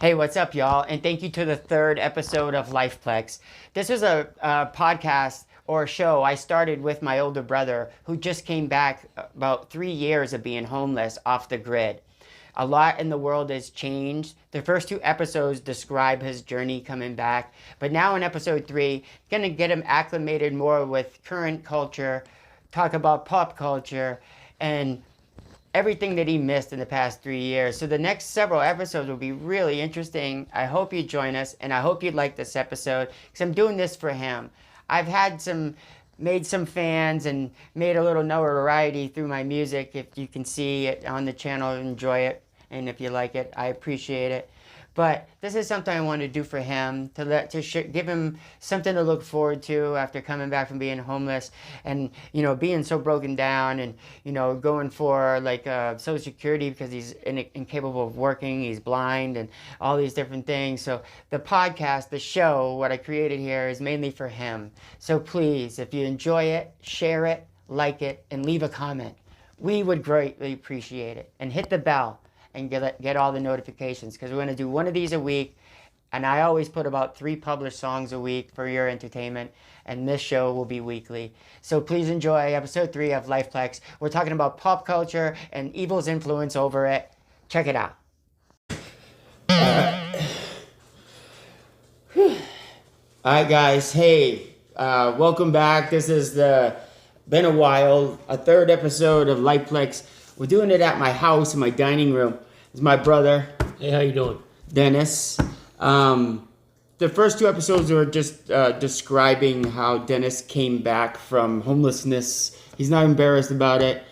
Hey, what's up, y'all? And thank you to the third episode of PLEX. This was a podcast or a show I started with my older brother who just came back about 3 years of being homeless off the grid. A lot in the world has changed. The first two episodes describe his journey coming back. But now in episode 3, gonna get him acclimated more with current culture, talk about pop culture, and everything that he missed in the past 3 years. So the next several episodes will be really interesting. I hope you join us, and I hope you like this episode, because I'm doing this for him. I've made some fans and made a little notoriety through my music. If you can see it on the channel, enjoy it. And if you like it, I appreciate it. But this is something I want to do for him, give him something to look forward to after coming back from being homeless and, being so broken down and, going for like Social Security because he's incapable of working, he's blind and all these different things. So the podcast, the show, what I created here is mainly for him. So please, if you enjoy it, share it, like it, and leave a comment. We would greatly appreciate it. And hit the bell and get all the notifications, because we're going to do one of these a week, and I always put about 3 published songs a week for your entertainment, and this show will be weekly. So please enjoy episode 3 of PLEX. We're talking about pop culture and evil's influence over it. Check it out. Alright guys, hey, welcome back. This is been a while, a third episode of PLEX. We're doing it at my house in my dining room. It's my brother. Hey, how you doing? Dennis. The first 2 episodes were just describing how Dennis came back from homelessness. He's not embarrassed about it.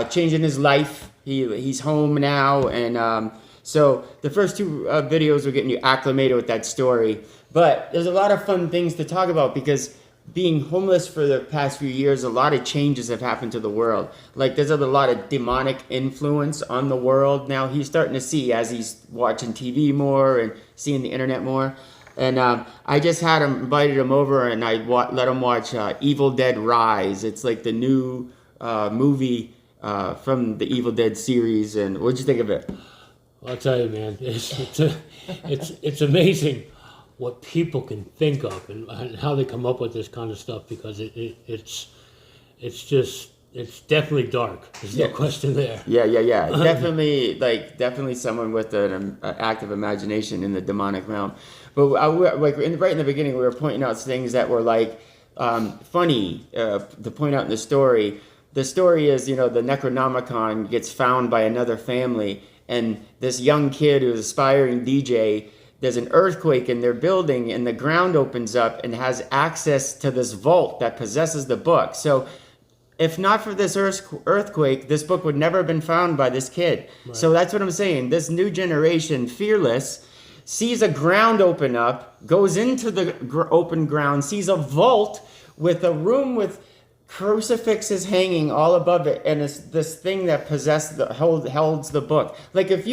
Changing his life. He's home now. And so the first 2 videos were getting you acclimated with that story. But there's a lot of fun things to talk about because being homeless for the past few years, a lot of changes have happened to the world. Like there's a lot of demonic influence on the world now. He's starting to see as he's watching TV more and seeing the internet more. And I just invited him over and I let him watch Evil Dead Rise. It's like the new movie from the Evil Dead series. And what'd you think of it? Well, I'll tell you, man, it's amazing what people can think of and how they come up with this kind of stuff, because it's definitely dark. There's no question there. Yeah. Definitely someone with an active imagination in the demonic realm. But right in the beginning, we were pointing out things that were like funny to point out in the story. The story is, the Necronomicon gets found by another family, and this young kid who's aspiring DJ, there's an earthquake in their building and the ground opens up and has access to this vault that possesses the book. So if not for this earthquake, this book would never have been found by this kid. Right. So that's what I'm saying. This new generation, fearless, sees a ground open up, goes into the open ground, sees a vault with a room with crucifixes hanging all above it, and it's this thing that holds the book. Like if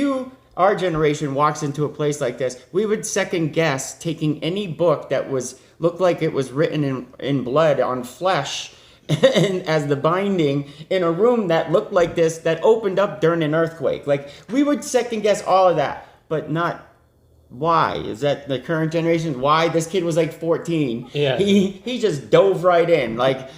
our generation walks into a place like this, we would second guess taking any book that looked like it was written in blood on flesh and as the binding in a room that looked like this that opened up during an earthquake. Like we would second guess all of that, but not why. Is that the current generation? Why? This kid was like 14. Yeah. He just dove right in. Like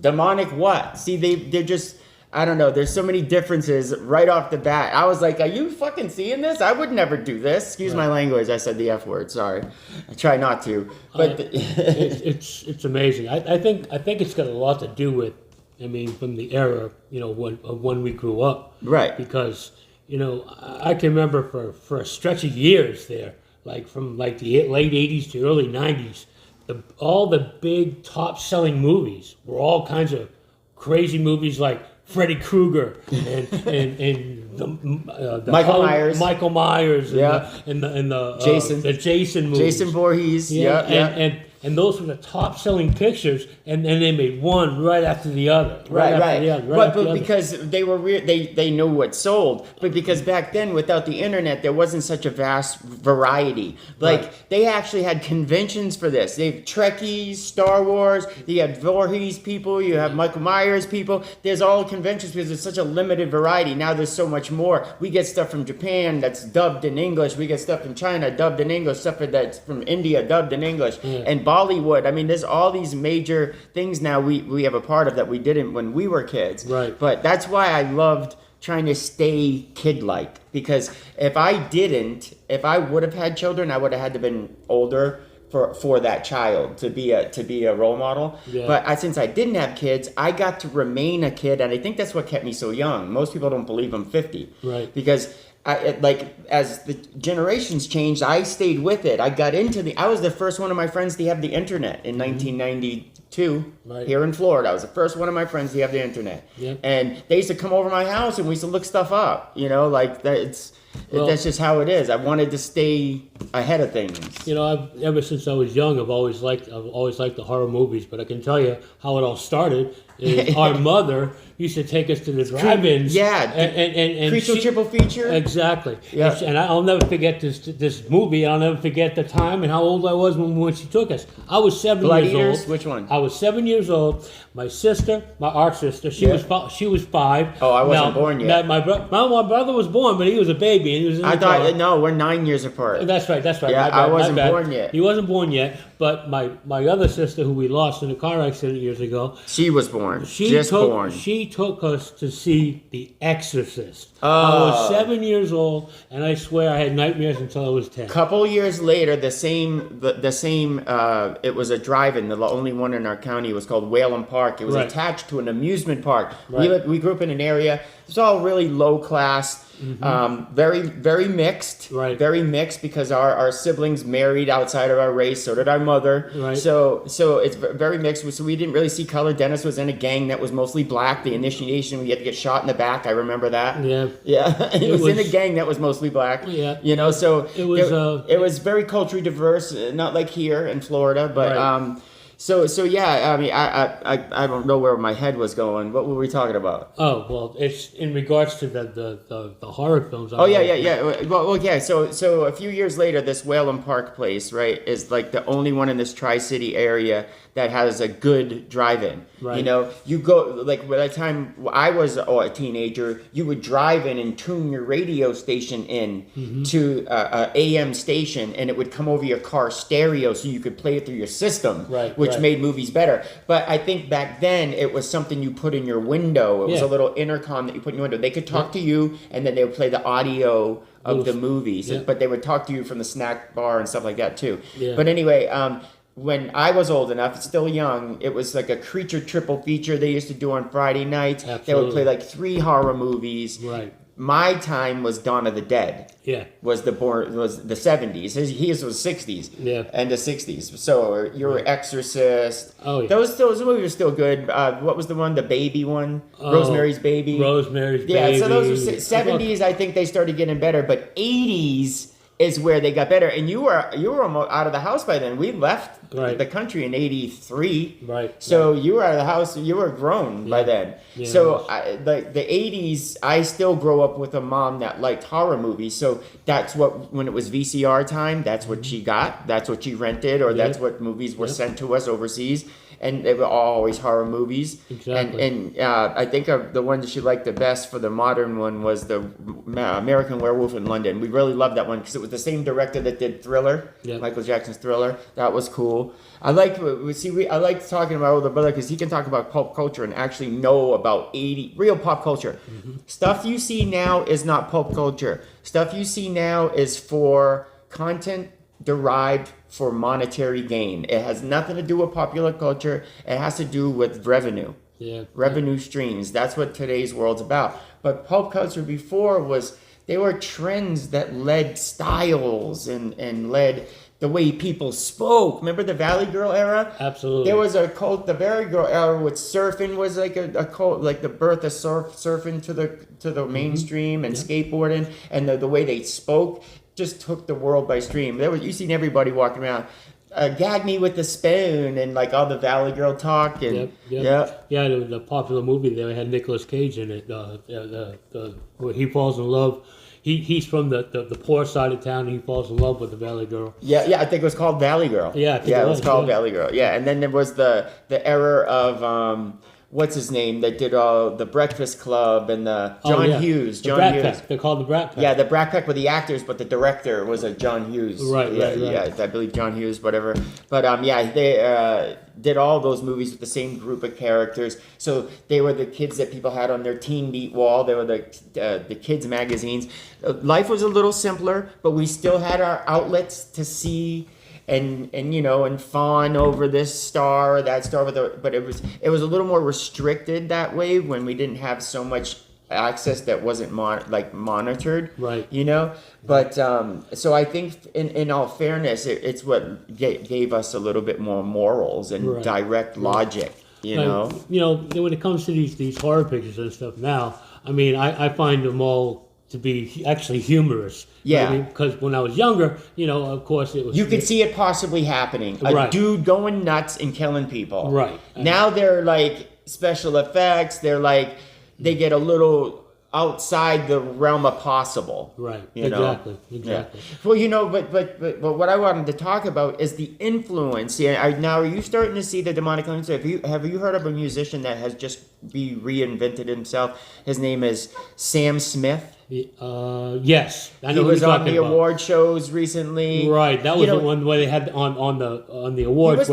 demonic what? See, they're just, I don't know. There's so many differences right off the bat. I was like, are you fucking seeing this? I would never do this. Excuse my language. I said the F word. Sorry. I try not to. But it's amazing. I think it's got a lot to do with, from the era, when we grew up. Right. Because, I can remember for a stretch of years there, like from like the late 80s to early 90s, all the big top-selling movies were all kinds of crazy movies like Freddy Krueger and Michael Myers, and the Jason Jason movies, Jason Voorhees, and those were the top selling pictures, and then they made one right after the other. But because they were they knew what sold, but because back then without the internet there wasn't such a vast variety. Like they actually had conventions for this. They have Trekkies, Star Wars. You had Voorhees people. You have Michael Myers people. There's all conventions because there's such a limited variety. Now there's so much more. We get stuff from Japan that's dubbed in English. We get stuff from China dubbed in English. Stuff that's from India dubbed in English. And Bollywood. I mean, there's all these major things now we have a part of that we didn't when we were kids. Right. But that's why I loved trying to stay kid-like, because if I would have had children, I would have had to been older for that child to be a role model. Yeah. But since I didn't have kids, I got to remain a kid, and I think that's what kept me so young. Most people don't believe I'm 50. Right. Because as the generations changed, I stayed with it. I was the first one of my friends to have the internet in 1992 here in Florida. I was the first one of my friends to have the internet. Yep. And they used to come over to my house and we used to look stuff up, like that. That's just how it is. I wanted to stay ahead of things. Ever since I was young, I've always liked the horror movies. But I can tell you how it all started. Is our mother used to take us to the drive-ins. Yeah, and Creature Triple Feature. Exactly. Yeah. And I'll never forget this movie. I'll never forget the time and how old I was when she took us. I was 7 Blood years Eaters? old. Which one? I was 7 years old. My sister, our sister, she was 5. Oh, I wasn't born yet. My brother was born, but he was a baby. And he was I thought no, we're 9 years apart. That's right. Yeah, I wasn't born yet. He wasn't born yet. But my other sister, who we lost in a car accident years ago, she was born. Born. She took us to see The Exorcist. Oh. I was 7 years old, and I swear I had nightmares until I was 10. Couple years later, the same. It was a drive-in. The only one in our county was called Whalen Park. It was attached to an amusement park. Right. We grew up in an area. It's all really low class. Very, very mixed. Right. Very mixed because our siblings married outside of our race. So did our mother. Right. So it's very mixed. So we didn't really see color. Dennis was in a gang that was mostly black. The initiation, we had to get shot in the back. I remember that. Yeah. Yeah. He was in a gang that was mostly black. Yeah. So it was very culturally diverse. Not like here in Florida, but So yeah, I mean, I don't know where my head was going. What were we talking about? Oh well, it's in regards to the horror films. Oh yeah. Well, yeah. So a few years later, this Whalen Park place, right, is like the only one in this Tri-City area that has a good drive-in. Right. You go, like by the time I was a teenager, you would drive in and tune your radio station in to a AM station, and it would come over your car stereo so you could play it through your system, which made movies better. But I think back then it was something you put in your window. It was a little intercom that you put in your window. They could talk to you, and then they would play the audio of the movies, but they would talk to you from the snack bar and stuff like that too. Yeah. But anyway, when I was old enough, still young, it was like a Creature Triple Feature they used to do on Friday nights. Absolutely. They would play like 3 horror movies. Right. My time was Dawn of the Dead. Yeah. Was the 70s. His was 60s. Yeah. And the 60s. So your Exorcist. Oh yeah. Those movies are still good. What was the one? The baby one? Rosemary's Baby. Rosemary's Baby. Yeah. So those are 70s. I think they started getting better, but 80s is where they got better. And you were almost out of the house by then. We left the country in 83. Right. So you were out of the house. You were grown by then. Yeah, so the 80s, I still grow up with a mom that liked horror movies. So that's when it was VCR time, that's what she got. That's what she rented, or that's what movies were sent to us overseas. And they were always horror movies. Exactly. And I think the one that she liked the best for the modern one was the American Werewolf in London. We really loved that one because it was the same director that did Thriller, Michael Jackson's Thriller. That was cool. I like talking about older brother because he can talk about pulp culture and actually know about real pop culture. Stuff you see now is not pulp culture. Stuff you see now is for content derived for monetary gain. It has nothing to do with popular culture. It has to do with revenue. Revenue streams. That's what today's world's about. But pulp culture before they were trends that led styles and led the way people spoke. Remember the Valley Girl era? Absolutely. There was a cult. The Valley Girl era with surfing was like a cult, like the birth of surfing to the mainstream and skateboarding, and the way they spoke just took the world by stream. You seen everybody walking around. gag me with the spoon and like all the Valley Girl talk and Yeah, the popular movie there had Nicolas Cage in it. Where he falls in love. He's from the poor side of town. And he falls in love with the Valley Girl. Yeah. I think it was called Valley Girl. Yeah, I think it was called Valley Girl. Yeah, and then there was the era of what's his name that did all the Breakfast Club and the John Hughes. John Hughes. Pack. They're called the Brat Pack. Yeah, the Brat Pack were the actors, but the director was a John Hughes. Right. Yeah, I believe John Hughes, whatever. But they did all those movies with the same group of characters. So they were the kids that people had on their teen beat wall. They were the kids magazines. Life was a little simpler, but we still had our outlets to see. And fawn over this star or that star, but it was a little more restricted that way when we didn't have so much access that wasn't monitored, right? But so I think in all fairness, it's what gave us a little bit more morals and direct logic, When it comes to these horror pictures and stuff now, I mean, I find them all to be actually humorous. Yeah. Because when I was younger, of course it was... You could see it possibly happening. A dude going nuts and killing people. Right. Now they're like special effects. They're like, they get a little outside the realm of possible. Right. Exactly. Yeah. Well, but what I wanted to talk about is the influence. Now, are you starting to see the demonic influence? Have you heard of a musician that has just reinvented himself? His name is Sam Smith. Yes, I know he was on the about. award shows recently. Right, that was the one where they had on the awards.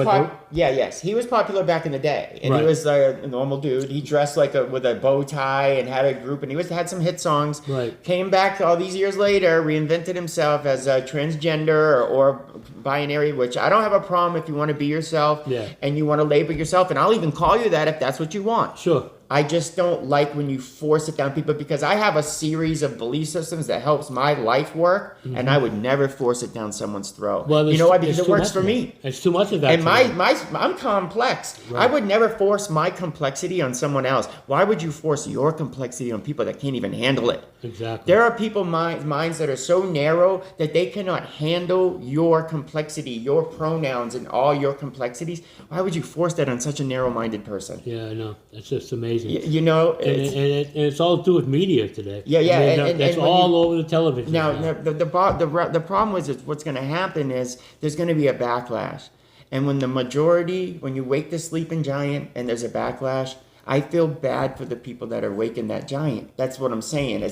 He was popular back in the day, and he was a normal dude. He dressed with a bow tie and had a group, and he had some hit songs. Right, came back all these years later, reinvented himself as a transgender or binary, which I don't have a problem if you want to be yourself. Yeah. And you want to label yourself, and I'll even call you that if that's what you want. Sure. I just don't like when you force it down people, because I have a series of belief systems that helps my life work, and I would never force it down someone's throat. Well, you know why? Because it works for me. It's too much of that. And I'm complex. Right. I would never force my complexity on someone else. Why would you force your complexity on people that can't even handle it? Exactly. There are people minds that are so narrow that they cannot handle your complexity, your pronouns, and all your complexities. Why would you force that on such a narrow-minded person? Yeah, I know. It's just amazing. It's all to do with media today. Yeah. It's all over the television. Now, the problem is what's going to happen is there's going to be a backlash. And when you wake the sleeping giant and there's a backlash, I feel bad for the people that are waking that giant. That's what I'm saying.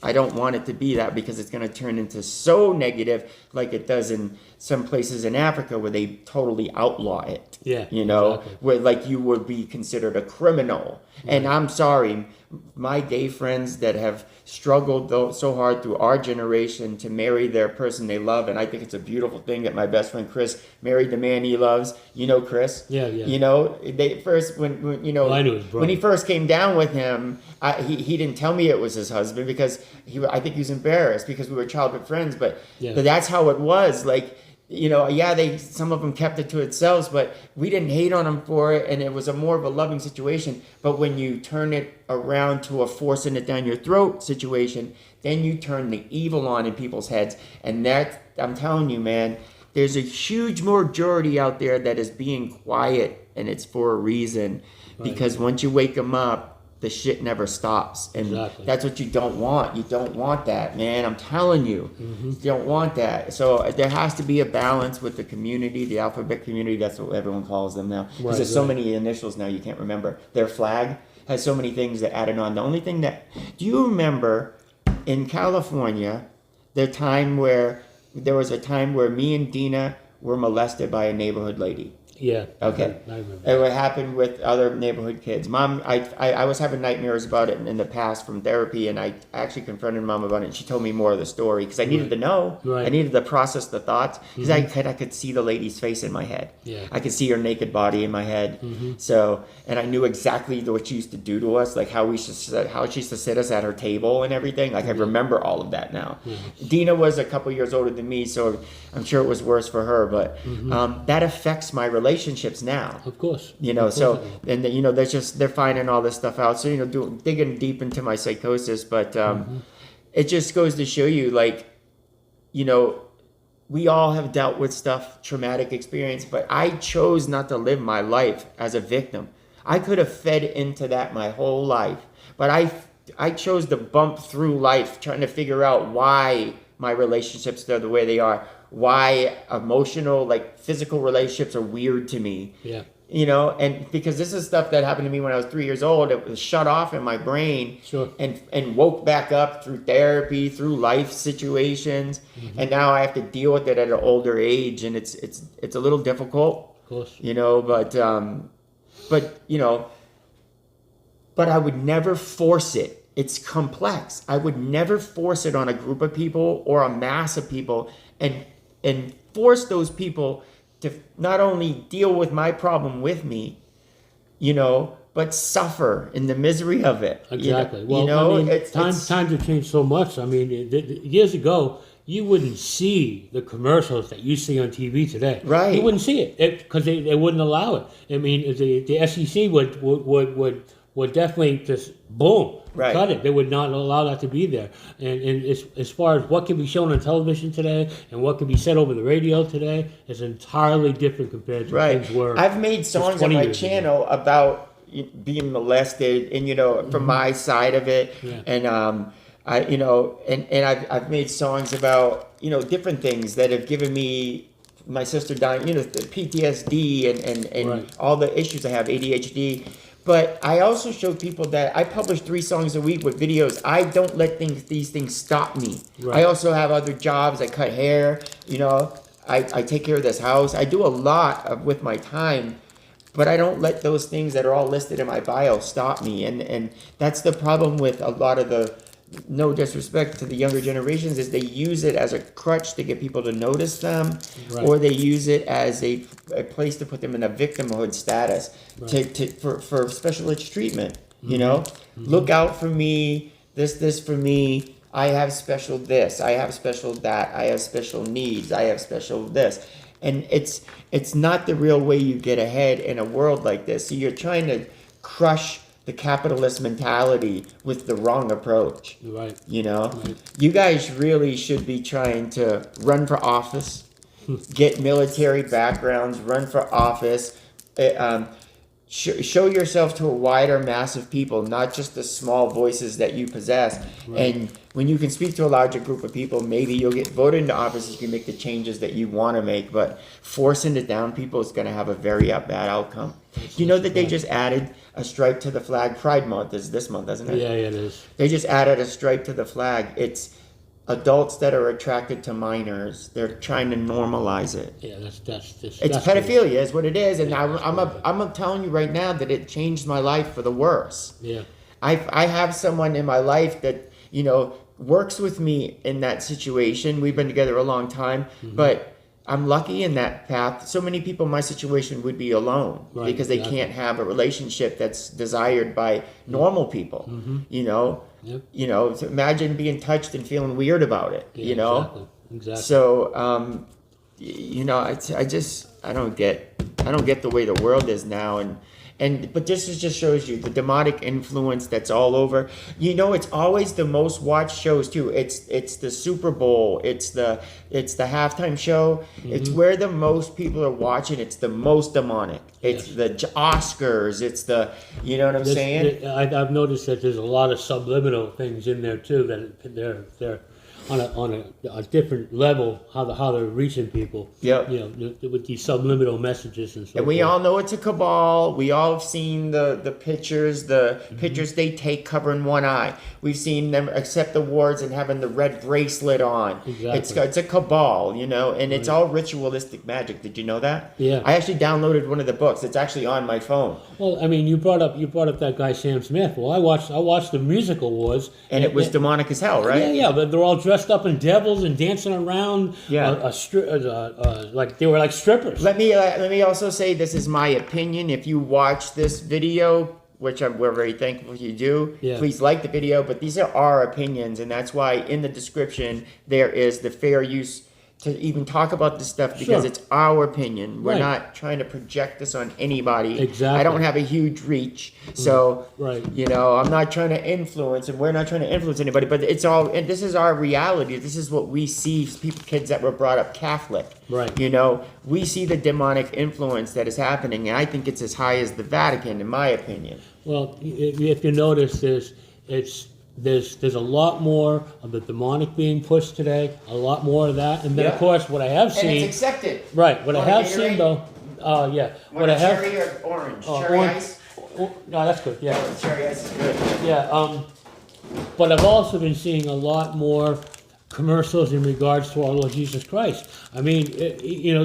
I don't want it to be that, because it's going to turn into so negative like it does in some places in Africa where they totally outlaw it. Yeah. Exactly. Where like you would be considered a criminal. Right. And I'm sorry, my gay friends that have struggled so hard through our generation to marry their person they love, and I think it's a beautiful thing that my best friend Chris married the man he loves. Chris. Yeah. They first when I knew his brother. When he first came down with him, he didn't tell me it was his husband, because I think he was embarrassed, because we were childhood friends. But that's how it was. Like, some of them kept it to themselves, but we didn't hate on them for it, and it was more of a loving situation. But when you turn it around to a forcing it down your throat situation, then you turn the evil on in people's heads. And that, I'm telling you, man, there's a huge majority out there that is being quiet, and it's for a reason. Right. Because once you wake them up, the shit never stops. And that's what you don't want. You don't want that, man. I'm telling you. Mm-hmm. You don't want that. So there has to be a balance with the community, the alphabet community. That's what everyone calls them now. Because there's so many initials now you can't remember. Their flag has so many things that added on. The only thing do you remember in California, there was a time where me and Dina were molested by a neighborhood lady? Yeah. Okay. I remember. It would happen with other neighborhood kids. Mom, I was having nightmares about it in the past from therapy, and I actually confronted Mom about it, and she told me more of the story, because I needed to know. Right. I needed to process the thoughts, because I could see the lady's face in my head. Yeah. I could see her naked body in my head. Mm-hmm. So, and I knew exactly what she used to do to us, like how she used to sit us at her table and everything. Like, I remember all of that now. Mm-hmm. Dina was a couple years older than me, so I'm sure it was worse for her, but that affects my relationships now. Of course. They're finding all this stuff out. So, digging deep into my psychosis, but it just goes to show you, like, we all have dealt with stuff, traumatic experience, but I chose not to live my life as a victim. I could have fed into that my whole life, but I chose to bump through life trying to figure out why my relationships are the way they are, why emotional, like physical relationships are weird to me. Yeah. You know, and because this is stuff that happened to me when I was 3 years old, it was shut off in my brain. Sure. And woke back up through therapy, through life situations, and now I have to deal with it at an older age, and it's a little difficult. Of course. You know, but you know, but I would never force it. It's complex. I would never force it on a group of people or a mass of people, and force those people to not only deal with my problem with me, you know, but suffer in the misery of it. Exactly. You Well, know, I mean, times have changed so much. I mean, years ago, you wouldn't see the commercials that you see on TV today. Right. You wouldn't see it because they wouldn't allow it. I mean, the SEC would definitely just boom. Right. Cut it. They would not allow that to be there. And as far as what can be shown on television today and what can be said over the radio today is entirely different compared to things were. I've made songs on my channel about being molested, and you know, from my side of it, and I've made songs about, you know, different things that have given me, my sister dying, you know, the PTSD and all the issues I have, ADHD. But I also show people that I publish 3 songs a week with videos. I don't let these things stop me. Right. I also have other jobs. I cut hair. You know, I take care of this house. I do a lot with my time, but I don't let those things that are all listed in my bio stop me. And that's the problem with a lot of the, no disrespect to the younger generations, is they use it as a crutch to get people to notice them, or they use it as a place to put them in a victimhood status, for special treatment. You know, look out for me, this for me, I have special this, I have special that, I have special needs, I have special this. And it's not the real way you get ahead in a world like this. So you're trying to crush the capitalist mentality with the wrong approach. Right. You know, you guys really should be trying to run for office, get military backgrounds, run for office, show yourself to a wider mass of people, not just the small voices that you possess. And when you can speak to a larger group of people, maybe you'll get voted into office. You can make the changes that you want to make, but forcing it down people is going to have a very bad outcome. Do you know that they just added a stripe to the flag? Pride Month is this month, isn't it? Yeah, it is. They just added a stripe to the flag. It's adults that are attracted to minors. They're trying to normalize it. Yeah, that's pedophilia is what it is, and I'm telling you right now that it changed my life for the worse. Yeah. I have someone in my life that, you know, works with me in that situation. We've been together a long time, but I'm lucky in that path. So many people in my situation would be alone because they can't have a relationship that's desired by normal people. You know, you know. So imagine being touched and feeling weird about it. Yeah, you know, exactly. So, you know, I don't get the way the world is now, but this just shows you the demonic influence that's all over. You know, it's always the most watched shows too. It's the Super Bowl. It's the halftime show. It's where the most people are watching. It's the most demonic. It's the Oscars. It's the, you know what I'm saying? I've noticed that there's a lot of subliminal things in there too, that they're on a different level, how they're reaching people. Yeah. You know, with these subliminal messages and so. And we all know it's a cabal. We all have seen the pictures, pictures they take covering one eye. We've seen them accept awards and having the red bracelet on. Exactly. It's a cabal, you know, and it's all ritualistic magic. Did you know that? Yeah. I actually downloaded one of the books. It's actually on my phone. Well, I mean, you brought up that guy Sam Smith. Well, I watched the music awards, and it was demonic as hell, right? Yeah, but they're all dressed up in devils and dancing around. Yeah. Like they were like strippers. Let me also say, this is my opinion. If you watch this video, which we're very thankful you do, please like the video. But these are our opinions, and that's why in the description there is the fair use to even talk about this stuff because Sure. it's our opinion. We're Right. not trying to project this on anybody. Exactly. I don't have a huge reach, so Right. I'm not trying to influence, and we're not trying to influence anybody. But it's all, and this is our reality. This is what we see. Kids that were brought up Catholic, Right. We see the demonic influence that is happening, and I think it's as high as the Vatican, in my opinion. Well, if you notice, there's a lot more of the demonic being pushed today, a lot more of that, and then Yeah. of course what I have And seen, it's accepted. right? What I Want a have Gatorade? seen though, yeah, What a cherry or orange? Cherry orange- ice? no, that's good, yeah, Cherry ice is good. yeah. But I've also been seeing a lot more commercials in regards to our Lord Jesus Christ. I mean,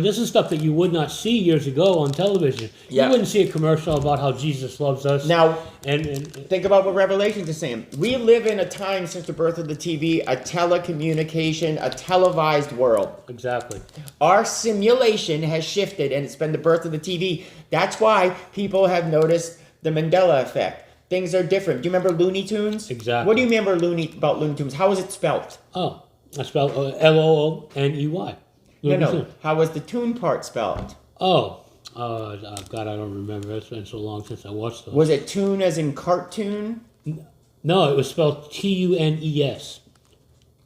this is stuff that you would not see years ago on television. Yeah. You wouldn't see a commercial about how Jesus loves us. Now, and think about what Revelations is saying. We live in a time since the birth of the TV, a telecommunication, a televised world. exactly, Our simulation has shifted, and it's been the birth of the TV. That's why people have noticed the Mandela effect. Things are different. Do you remember Looney Tunes? Exactly. What do you remember about Looney Tunes? How was it spelled? oh, I spelled Looney. No. How was the tune part spelled? Oh, God, I don't remember. It's been so long since I watched those. Was it tune as in cartoon? No, it was spelled Tunes.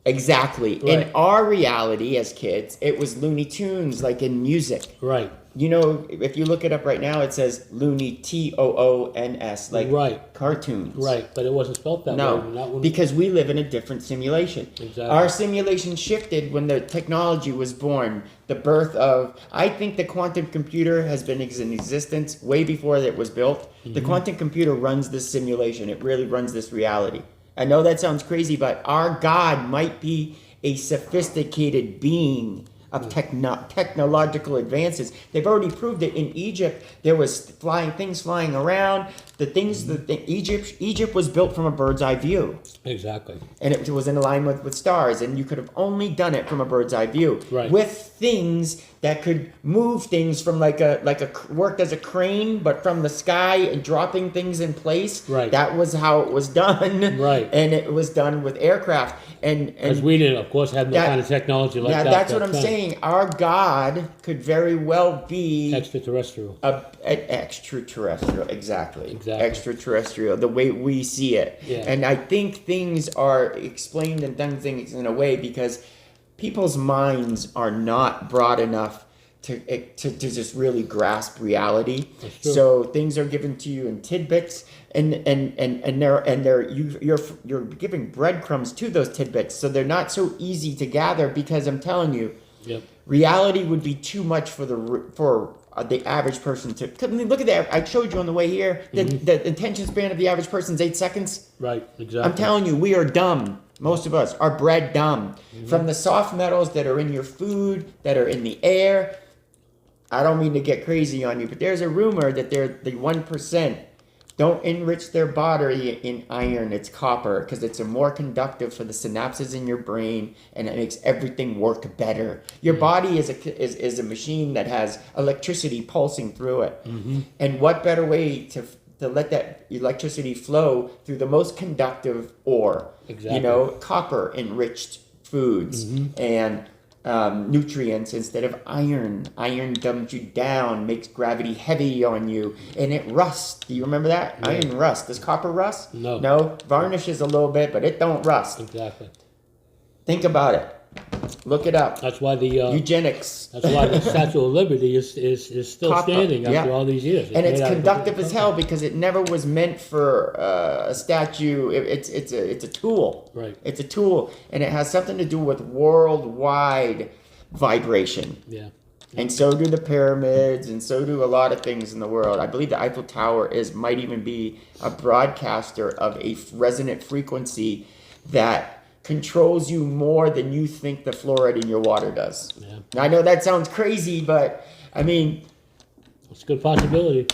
Exactly. Right. In our reality as kids, it was Looney Tunes, like in music. Right. If you look it up right now, it says Looney, Toons, like Right. cartoons. Right, but it wasn't spelled that way. No, Not when- because we live in a different simulation. Exactly. Our simulation shifted when the technology was born. I think the quantum computer has been in existence way before it was built. The quantum computer runs this simulation. It really runs this reality. I know that sounds crazy, but our God might be a sophisticated being of technological advances. They've already proved it in Egypt. There was things flying around. Egypt was built from a bird's eye view, Exactly. and it was in alignment with stars. And you could have only done it from a bird's eye view, Right. with things that could move things from worked as a crane, but from the sky and dropping things in place. Right. That was how it was done. Right. And it was done with aircraft. Because we didn't, of course, have no That- kind of technology like Now, that. that's back what I'm then. saying. Our God could very well be Extraterrestrial. an extraterrestrial. Exactly. Exactly. Extraterrestrial, the way we see it. Yeah. And I think things are explained and done things in a way because people's minds are not broad enough to just really grasp reality. That's true. So things are given to you in tidbits, you're giving breadcrumbs to those tidbits, so they're not so easy to gather. Because I'm telling you, Yep. reality would be too much for the average person to. I mean, look at that! I showed you on the way here. The attention span of the average person is 8 seconds. Right. Exactly. I'm telling you, we are dumb. Most of us are bred dumb. From the soft metals that are in your food, that are in the air. I don't mean to get crazy on you, but there's a rumor that the 1% don't enrich their body in iron. It's copper, because it's more conductive for the synapses in your brain, and it makes everything work better. Your body is a machine that has electricity pulsing through it. And what better way to let that electricity flow through the most conductive ore? Exactly. Copper enriched foods and nutrients instead of iron. Iron dumbs you down, makes gravity heavy on you, and it rusts. Do you remember that? Yeah. Iron rust. Does copper rust? No. No, varnishes a little bit, but it don't rust. Exactly. Think about it. Look it up. That's why the Eugenics. that's why the Statue of Liberty is still Copper, standing after yeah. all these years. And it's made out of conductive copper. as hell because it never was meant for a statue. It's a tool. Right. It's a tool, and it has something to do with worldwide vibration. Yeah. And so do the pyramids, and so do a lot of things in the world. I believe the Eiffel Tower might even be a broadcaster of a resonant frequency that controls you more than you think the fluoride in your water does. Yeah. Now, I know that sounds crazy, but I mean, It's a good possibility.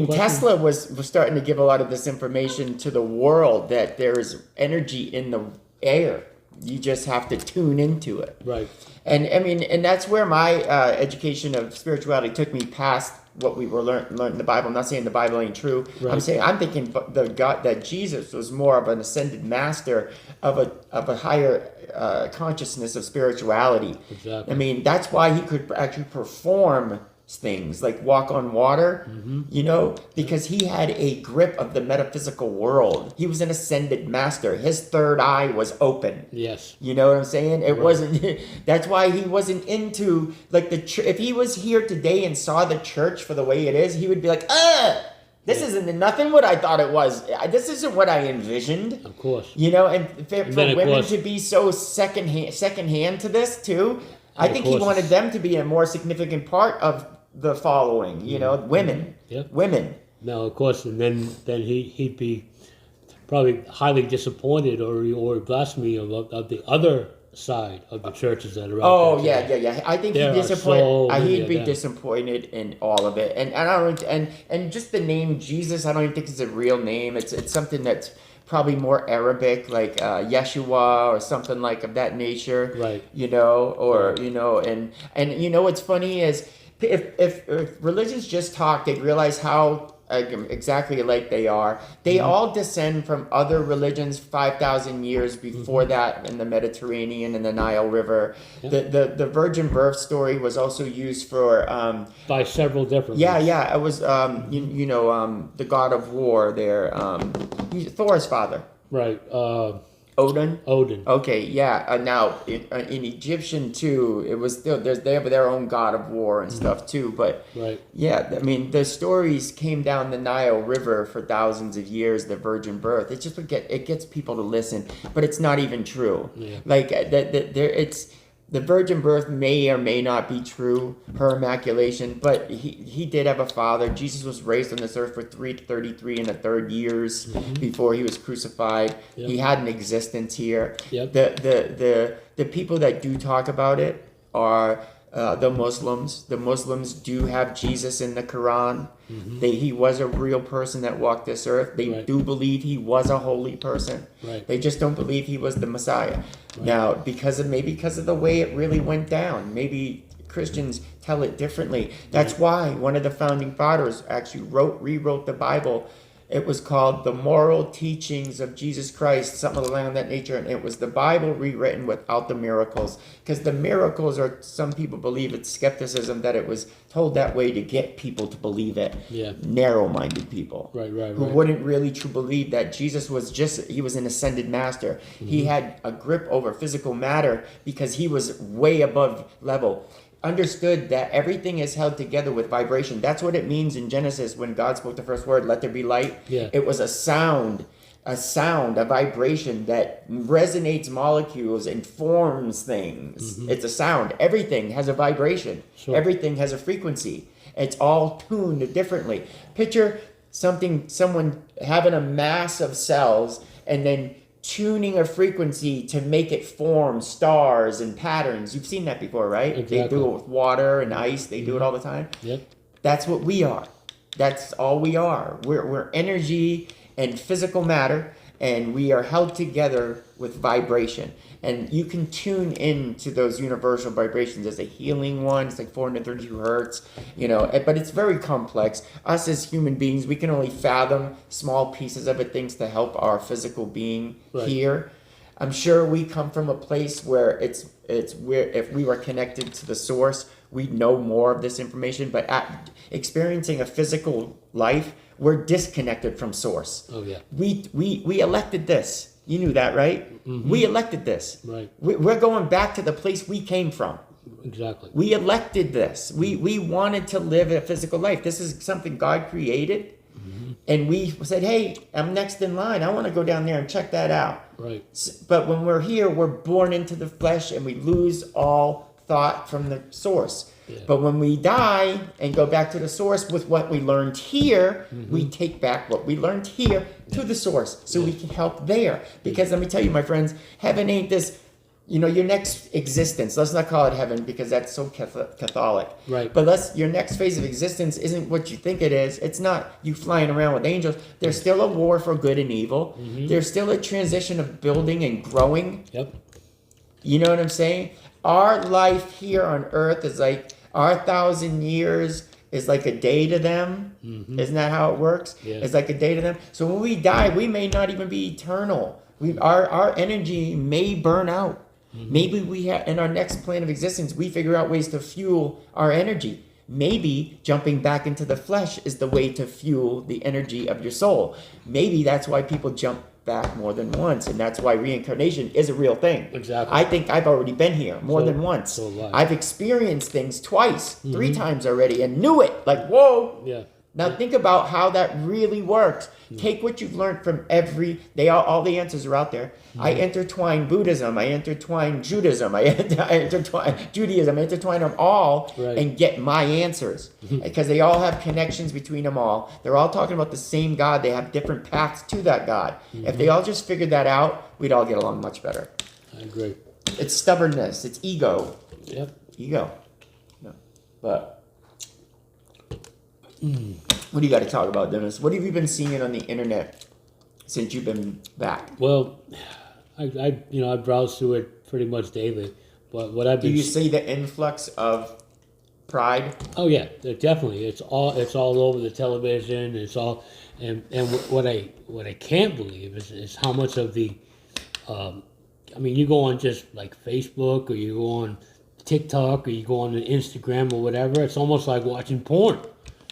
Tesla was starting to give a lot of this information to the world, that there's energy in the air. You just have to tune into it. Right. And I mean, and that's where my education of spirituality took me past what we were learned in the Bible. I'm not saying the Bible ain't true. Right. I'm thinking the God that Jesus was more of an ascended master of a higher consciousness of spirituality. Exactly. I mean, that's why he could actually perform things like walk on water, you know, because he had a grip of the metaphysical world. He was an ascended master. His third eye was open. Yes. You know what I'm saying? It wasn't. That's why he wasn't into like the. If he was here today and saw the church for the way it is, he would be like, this isn't nothing what I thought it was. This isn't what I envisioned. Of course. You know, and for women course, to be so secondhand to this too, I think he wanted them to be a more significant part of the following. You know, women. Yep. Women. No, of course, and then he'd be probably highly disappointed or blasphemy of the other side of the churches that are out there. Oh yeah. I think There he'd are so many he'd of be them. disappointed in all of it, and I don't and just the name Jesus, I don't even think it's a real name. It's something that's probably more Arabic, like Yeshua or something like of that nature. Right. You know, or you know, and you know what's funny is if religions just talk, they'd realize how exactly like they are. They all descend from other religions 5,000 years before that in the Mediterranean and the Nile River. Yep. The virgin birth story was also used for by several different. Yeah. It was the god of war there. He's Thor's father. Right. Odin. Okay, yeah. Now in Egyptian too, it was still they have their own god of war and stuff too. But right. Yeah, I mean the stories came down the Nile River for thousands of years. The virgin birth. It just it gets people to listen, but it's not even true. Yeah. Like it's. The virgin birth may or may not be true, her immaculation, but he did have a father. Jesus was raised on this earth for 33 and a third years before he was crucified. Yep. He had an existence here. Yep. The people that do talk about it are the Muslims. The Muslims do have Jesus in the Quran. He was a real person that walked this earth. They do believe he was a holy person. Right. They just don't believe he was the Messiah. Right. Now, because of the way it really went down, maybe Christians tell it differently. That's why one of the founding fathers actually rewrote the Bible. It was called The Moral Teachings of Jesus Christ, something along that nature, and it was the Bible rewritten without the miracles. Because the miracles are, some people believe it's skepticism that it was told that way to get people to believe it. Yeah. Narrow-minded people. Right. Who wouldn't really truly believe that Jesus was he was an ascended master. He had a grip over physical matter because he was way above level. Understood that everything is held together with vibration. That's what it means in Genesis when God spoke the first word, let there be light. Yeah. It was a sound, a vibration that resonates molecules and forms things. It's a sound. Everything has a vibration. Sure. Everything has a frequency. It's all tuned differently. Picture someone having a mass of cells and then tuning a frequency to make it form stars and patterns. You've seen that before, right? Exactly. They do it with water and ice. They do it all the time. Yep. That's what we are. That's all we are. We're energy and physical matter, and we are held together with vibration. And you can tune into those universal vibrations. There's a healing one. It's like 432 hertz, but it's very complex. Us as human beings, we can only fathom small pieces of it, things to help our physical being here. I'm sure we come from a place where it's where if we were connected to the source, we'd know more of this information. But experiencing a physical life, we're disconnected from source. Oh yeah. We elected this. You knew that, right? We elected this. Right. We're going back to the place we came from. Exactly. We elected this. We wanted to live a physical life. This is something God created. And we said, hey, I'm next in line. I want to go down there and check that out. Right. But when we're here, we're born into the flesh and we lose all thought from the source. Yeah. But when we die and go back to the source with what we learned here, we take back what we learned here to the source so we can help there. Because let me tell you, my friends, heaven ain't this, your next existence. Let's not call it heaven because that's so Catholic. Right. But your next phase of existence isn't what you think it is. It's not you flying around with angels. There's still a war for good and evil. There's still a transition of building and growing. Yep. You know what I'm saying? Our life here on earth is like our 1,000 years is like a day to them. Isn't that how it works? Yeah. It's like a day to them. So when we die, we may not even be eternal. Our energy may burn out. Maybe in our next plane of existence, we figure out ways to fuel our energy. Maybe jumping back into the flesh is the way to fuel the energy of your soul. Maybe that's why people jump back more than once, and that's why reincarnation is a real thing. Exactly. I think I've already been here more than once. So have I've experienced things twice, 3 times already, and knew it. Like, whoa. Yeah. Now think about how that really works. Take what you've learned from all the answers are out there. I intertwine Buddhism, I intertwine Judaism, I intertwine Judaism, I intertwine them all and get my answers. Because they all have connections between them all. They're all talking about the same God. They have different paths to that God. If they all just figured that out, we'd all get along much better. I agree. It's stubbornness. It's ego. Yep. Ego. No. But what do you got to talk about, Dennis? What have you been seeing on the internet since you've been back? Well, I browse through it pretty much daily, but what I've been. Do you see the influx of pride? Oh yeah, definitely. It's all over the television. It's all, and what I can't believe is how much of the, you go on just like Facebook, or you go on TikTok, or you go on Instagram or whatever. It's almost like watching porn.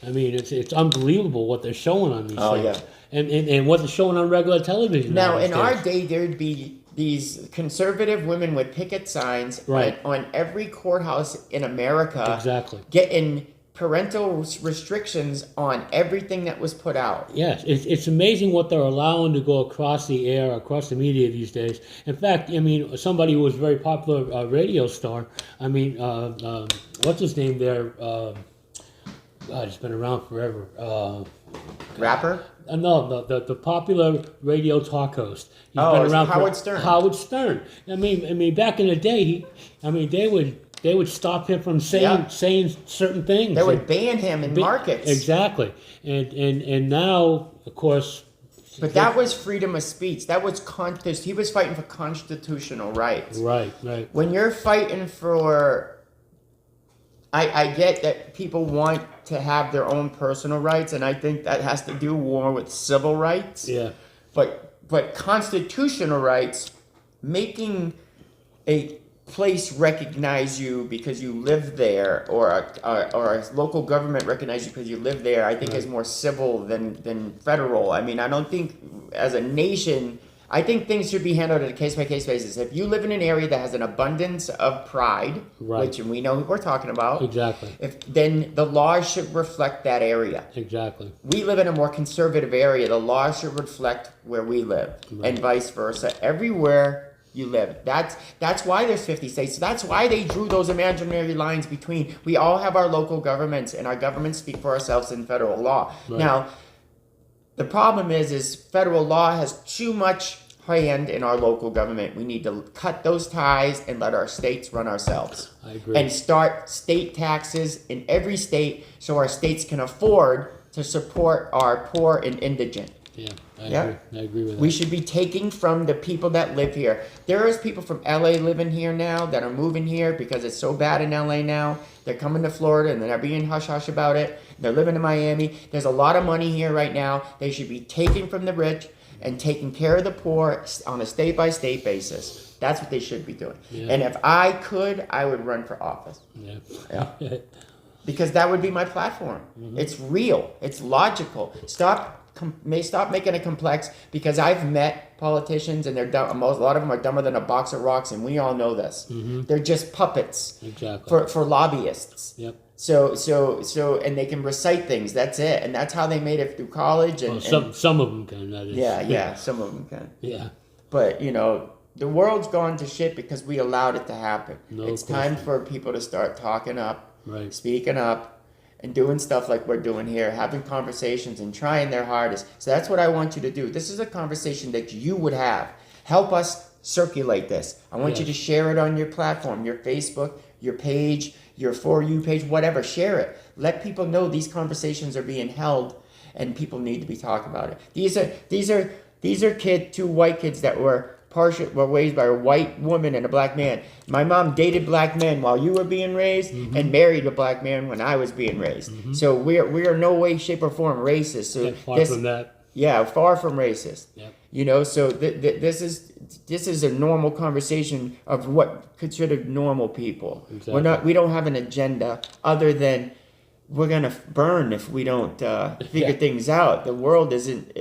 I mean, it's unbelievable what they're showing on these things. Yeah. And what they're showing on regular television. Now, in our day, there'd be these conservative women with picket signs on every courthouse in America. Exactly. Getting parental restrictions on everything that was put out. Yes, it's amazing what they're allowing to go across the air, across the media these days. In fact, somebody who was a very popular radio star, what's his name there? God, he's been around forever. Rapper? No, the popular radio talk host. He's been around Howard Stern. Howard Stern. I mean, back in the day, they would stop him from saying certain things. They would ban him in markets. Exactly, and now, of course. But that was freedom of speech. That was he was fighting for constitutional rights. Right. When you're fighting for. I get that people want to have their own personal rights, and I think that has to do more with civil rights. Yeah. But constitutional rights, making a place recognize you because you live there, or a local government recognize you because you live there, I think is more civil than federal. I mean, I don't think as a nation. I think things should be handled on a case-by-case basis. If you live in an area that has an abundance of pride, which we know what we're talking about, exactly, then the laws should reflect that area. Exactly. We live in a more conservative area. The laws should reflect where we live, and vice versa. Everywhere you live. That's why there's 50 states. That's why they drew those imaginary lines between. We all have our local governments, and our governments speak for ourselves in federal law. Now, the problem is federal law has too much hand in our local government. We need to cut those ties and let our states run ourselves. I agree. And start state taxes in every state so our states can afford to support our poor and indigent. Yeah, I agree with that. We should be taking from the people that live here. There is people from LA living here now that are moving here because it's so bad in LA now. They're coming to Florida and they're being hush-hush about it. They're living in Miami. There's a lot of money here right now. They should be taking from the rich and taking care of the poor on a state-by-state basis. That's what they should be doing. Yeah. And if I could, I would run for office. Yeah. Because that would be my platform. Mm-hmm. It's real. It's logical. Stop making it complex, because I've met politicians and they're dumb. A lot of them are dumber than a box of rocks, and we all know this. Mm-hmm. They're just puppets for lobbyists. Yep. So, and they can recite things. That's it, and that's how they made it through college. And some of them can. That is. Yeah, some of them can. Yeah. But the world's gone to shit because we allowed it to happen. It's time for people to start talking up, speaking up, and doing stuff like we're doing here, having conversations and trying their hardest. So that's what I want you to do. This is a conversation that you would have. Help us circulate this. I want you to share it on your platform, your Facebook, your page, your For You page, whatever. Share it. Let people know these conversations are being held and people need to be talking about it. These are two white kids that were were raised by a white woman and a black man. My mom dated black men while you were being raised, and married a black man when I was being raised. So we are no way, shape, or form racist. So Far from that. Yeah, far from racist. Yep. You know, so this is a normal conversation of what considered normal people. Exactly. We don't have an agenda other than we're gonna burn if we don't figure things out. The world isn't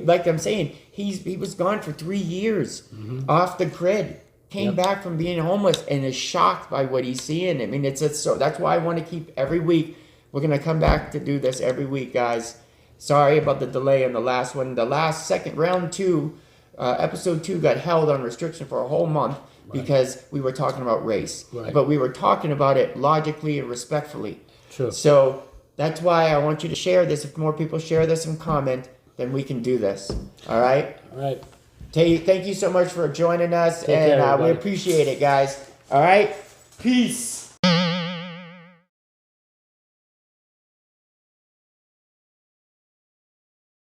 like I'm saying. He was gone for 3 years off the grid. Came back from being homeless and is shocked by what he's seeing. I mean, so that's why I want to keep every week. We're gonna come back to do this every week, guys. Sorry about the delay on the last one. The last round 2, episode 2 got held on restriction for a whole month because we were talking about race, but we were talking about it logically and respectfully. True. So that's why I want you to share this. If more people share this and comment, then we can do this. All right? All right. Thank you so much for joining us, Take care, and we everybody. appreciate it, guys. All right? Peace.